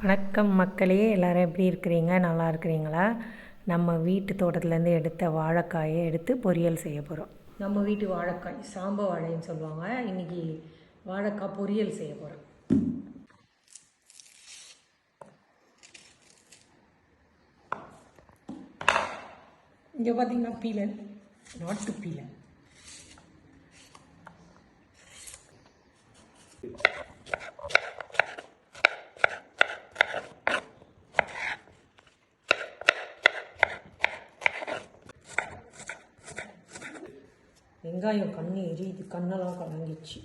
வணக்கம் மக்களே, எல்லோரும் எப்படி இருக்கிறீங்க? நல்லா இருக்கிறீங்களா? நம்ம வீட்டு தோட்டத்துலேருந்து எடுத்த வாழைக்காயை எடுத்து பொரியல் செய்ய போகிறோம். நம்ம வீட்டு வாழைக்காய் சாம்ப வாழைன்னு சொல்லுவாங்க. இன்றைக்கி வாழைக்காய் பொரியல் செய்ய போகிறோம். இங்கே பார்த்தீங்கன்னா பீலன், நாட்டு பீலன். வெங்காயம் கண்ணு எரியுது, கண்ணெல்லாம் கலங்கிச்சு.